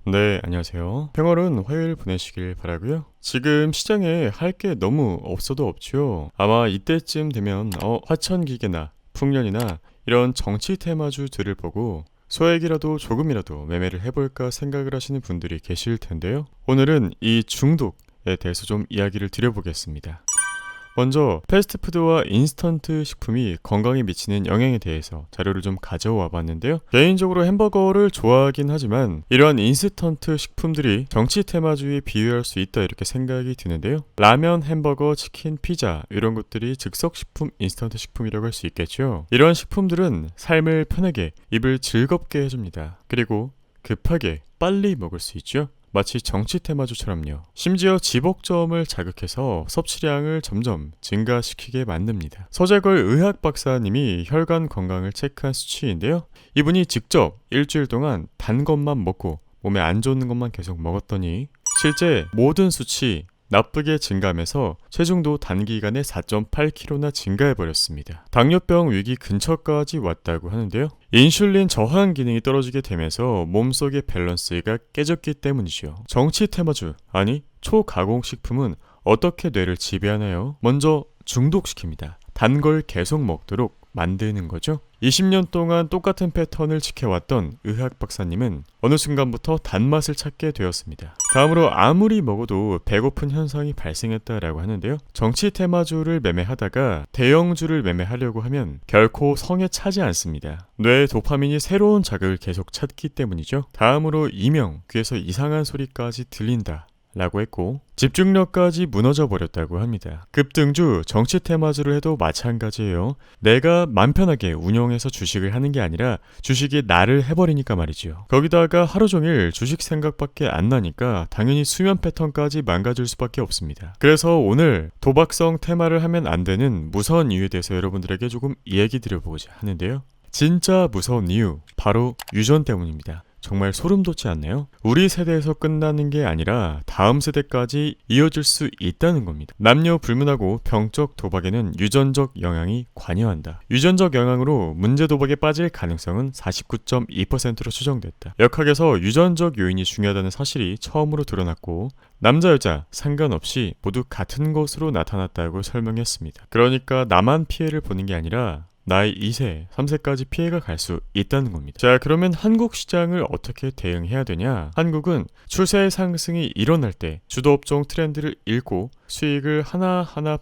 네, 안녕하세요. 평화로운 화요일 보내시길 바라고요. 지금 시장에 할 게 너무 없어도 없죠. 아마 이때쯤 되면 화천기계나 풍년이나 이런 정치 테마주들을 보고 소액이라도 조금이라도 매매를 해볼까 생각을 하시는 분들이 계실 텐데요. 오늘은 이 중독에 대해서 좀 이야기를 드려보겠습니다. 먼저 패스트푸드와 인스턴트 식품이 건강에 미치는 영향에 대해서 자료를 좀 가져와 봤는데요. 개인적으로 햄버거를 좋아하긴 하지만 이러한 인스턴트 식품들이 정치 테마주의에 비유할 수 있다 이렇게 생각이 드는데요. 라면, 햄버거, 치킨, 피자 이런 것들이 즉석식품, 인스턴트 식품이라고 할 수 있겠죠. 이러한 식품들은 삶을 편하게, 입을 즐겁게 해줍니다. 그리고 급하게 빨리 먹을 수 있죠. 마치 정치 테마주처럼요. 심지어 지복점을 자극해서 섭취량을 점점 증가시키게 만듭니다. 서재걸 의학 박사님이 혈관 건강을 체크한 수치인데요. 이분이 직접 일주일 동안 단 것만 먹고 몸에 안 좋은 것만 계속 먹었더니 실제 모든 수치 나쁘게 증가하면서 체중도 단기간에 4.8kg나 증가해버렸습니다. 당뇨병 위기 근처까지 왔다고 하는데요. 인슐린 저항 기능이 떨어지게 되면서 몸속의 밸런스가 깨졌기 때문이죠. 정치 테마주, 아니 초가공식품은 어떻게 뇌를 지배하나요? 먼저 중독시킵니다. 단 걸 계속 먹도록 만드는 거죠. 20년 동안 똑같은 패턴을 지켜왔던 의학 박사님은 어느 순간부터 단맛을 찾게 되었습니다. 다음으로 아무리 먹어도 배고픈 현상이 발생했다라고 하는데요. 정치 테마주를 매매하다가 대형주를 매매하려고 하면 결코 성에 차지 않습니다. 뇌의 도파민이 새로운 자극을 계속 찾기 때문이죠. 다음으로 이명, 귀에서 이상한 소리까지 들린다 라고 했고 집중력까지 무너져 버렸다고 합니다. 급등주, 정치 테마주를 해도 마찬가지예요. 내가 맘 편하게 운영해서 주식을 하는 게 아니라 주식이 나를 해버리니까 말이죠. 거기다가 하루 종일 주식 생각밖에 안 나니까 당연히 수면 패턴까지 망가질 수밖에 없습니다. 그래서 오늘 도박성 테마를 하면 안 되는 무서운 이유에 대해서 여러분들에게 조금 이야기 드려보고자 하는데요. 진짜 무서운 이유, 바로 유전 때문입니다. 정말 소름 돋지 않나요? 우리 세대에서 끝나는 게 아니라 다음 세대까지 이어질 수 있다는 겁니다. 남녀 불문하고 병적 도박에는 유전적 영향이 관여한다. 유전적 영향으로 문제 도박에 빠질 가능성은 49.2%로 추정됐다. 역학에서 유전적 요인이 중요하다는 사실이 처음으로 드러났고 남자 여자 상관없이 모두 같은 것으로 나타났다고 설명했습니다. 그러니까 나만 피해를 보는 게 아니라 나이 2세, 3세까지 피해가 갈 수 있다는 겁니다. 자, 그러면 한국 시장을 어떻게 대응해야 되냐? 한국은 추세 상승이 일어날 때 주도업종 트렌드를 읽고 수익을 하나하나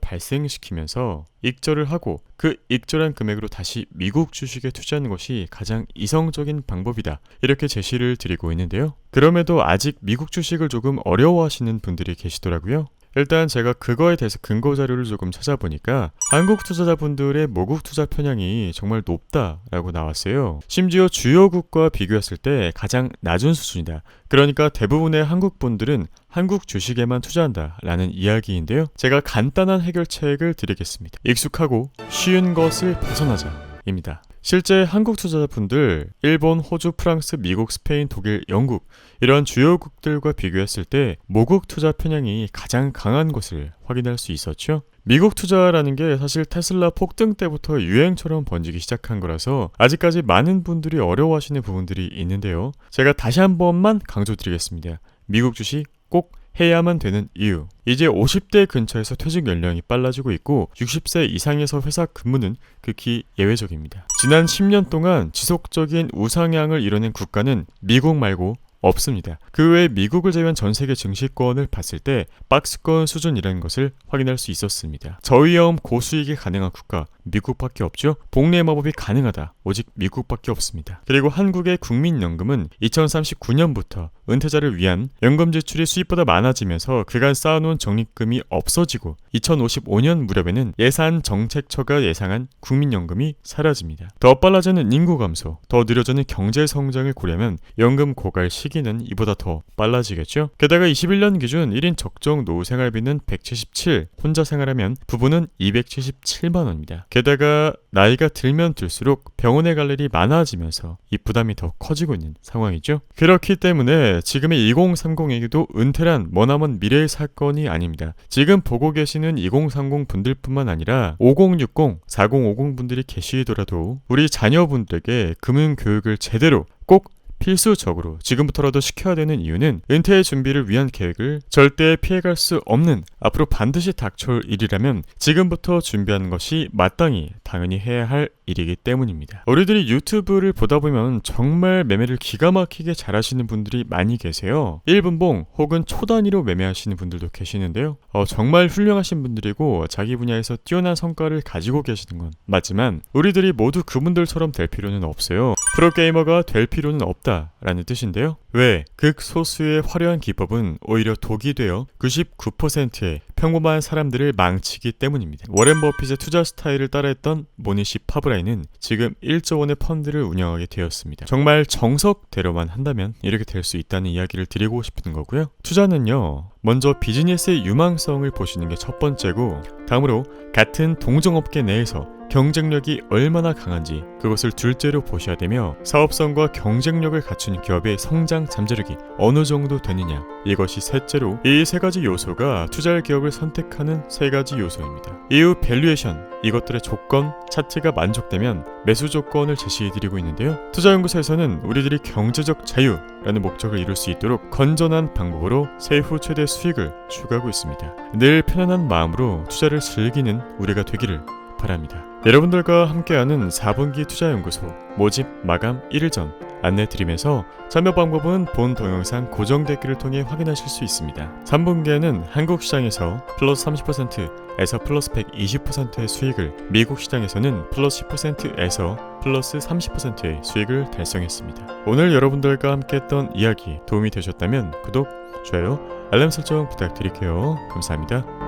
발생시키면서 익절을 하고 그 익절한 금액으로 다시 미국 주식에 투자하는 것이 가장 이성적인 방법이다. 이렇게 제시를 드리고 있는데요. 그럼에도 아직 미국 주식을 조금 어려워하시는 분들이 계시더라고요. 일단 제가 그거에 대해서 근거 자료를 조금 찾아보니까 한국 투자자분들의 모국 투자 편향이 정말 높다라고 나왔어요. 심지어 주요국과 비교했을 때 가장 낮은 수준이다. 그러니까 대부분의 한국 분들은 한국 주식에만 투자한다라는 이야기인데요. 제가 간단한 해결책을 드리겠습니다. 익숙하고 쉬운 것을 벗어나자입니다. 실제 한국 투자자분들 일본, 호주, 프랑스, 미국, 스페인, 독일, 영국 이런 주요국들과 비교했을 때 모국 투자 편향이 가장 강한 것을 확인할 수 있었죠. 미국 투자라는 게 사실 테슬라 폭등 때부터 유행처럼 번지기 시작한 거라서 아직까지 많은 분들이 어려워하시는 부분들이 있는데요. 제가 다시 한 번만 강조드리겠습니다. 미국 주식 꼭 해야만 되는 이유. 이제 50대 근처에서 퇴직 연령이 빨라지고 있고 60세 이상에서 회사 근무는 극히 예외적입니다. 지난 10년 동안 지속적인 우상향을 이뤄낸 국가는 미국 말고 없습니다. 그 외에 미국을 제외한 전 세계 증시권을 봤을 때 박스권 수준이라는 것을 확인할 수 있었습니다. 저위험 고수익이 가능한 국가 미국밖에 없죠. 복리의 마법이 가능하다. 오직 미국밖에 없습니다. 그리고 한국의 국민연금은 2039년부터 은퇴자를 위한 연금 지출이 수입보다 많아지면서 그간 쌓아놓은 적립금이 없어지고 2055년 무렵에는 예산 정책처가 예상한 국민연금이 사라집니다. 더 빨라지는 인구 감소, 더 느려지는 경제 성장을 고려하면 연금 고갈 시기는 이보다 더 빨라지겠죠. 게다가 21년 기준 1인 적정 노후 생활비는 177, 혼자 생활하면 부부는 277만 원입니다. 게다가 나이가 들면 들수록 병원에 갈 일이 많아지면서 이 부담이 더 커지고 있는 상황이죠. 그렇기 때문에 지금의 2030에게도 은퇴란 머나먼 미래의 사건이 아닙니다. 지금 보고 계시는 2030 분들뿐만 아니라 5060, 4050 분들이 계시더라도 우리 자녀분들에게 금융교육을 제대로 꼭 필수적으로 지금부터라도 시켜야 되는 이유는 은퇴 준비를 위한 계획을 절대 피해갈 수 없는 앞으로 반드시 닥쳐올 일이라면 지금부터 준비하는 것이 마땅히 당연히 해야 할 일이기 때문입니다. 우리들이 유튜브를 보다 보면 정말 매매를 기가 막히게 잘하시는 분들이 많이 계세요. 1분봉 혹은 초단위로 매매하시는 분들도 계시는데요. 정말 훌륭하신 분들이고 자기 분야에서 뛰어난 성과를 가지고 계시는 건 맞지만 우리들이 모두 그분들처럼 될 필요는 없어요. 프로게이머가 될 필요는 없다라는 뜻인데요. 왜? 극소수의 화려한 기법은 오히려 독이 되어 99%의 평범한 사람들을 망치기 때문입니다. 워렌 버핏의 투자 스타일을 따라했던 모니시 파브라이는 지금 1조 원의 펀드를 운영하게 되었습니다. 정말 정석대로만 한다면 이렇게 될 수 있다는 이야기를 드리고 싶은 거고요. 투자는요, 먼저 비즈니스의 유망성을 보시는 게 첫 번째고, 다음으로 같은 동종업계 내에서 경쟁력이 얼마나 강한지 그것을 둘째로 보셔야 되며, 사업성과 경쟁력을 갖춘 기업의 성장 잠재력이 어느 정도 되느냐, 이것이 셋째로, 이 세 가지 요소가 투자할 기업을 선택하는 세 가지 요소입니다. 이후 밸류에이션, 이것들의 조건, 차트가 만족되면 매수 조건을 제시해드리고 있는데요. 투자연구소에서는 우리들이 경제적 자유라는 목적을 이룰 수 있도록 건전한 방법으로 세후 최대 수익을 추구하고 있습니다. 늘 편안한 마음으로 투자를 즐기는 우리가 되기를 바랍니다. 여러분들과 함께하는 4분기 투자연구소 모집 마감 1일 전 안내드리면서 참여 방법은 본 동영상 고정 댓글을 통해 확인하실 수 있습니다. 3분기에는 한국 시장에서 플러스 30%에서 플러스 120%의 수익을, 미국 시장에서는 플러스 10%에서 플러스 30%의 수익을 달성했습니다. 오늘 여러분들과 함께했던 이야기 도움이 되셨다면 구독, 좋아요, 알람 설정 부탁드릴게요. 감사합니다.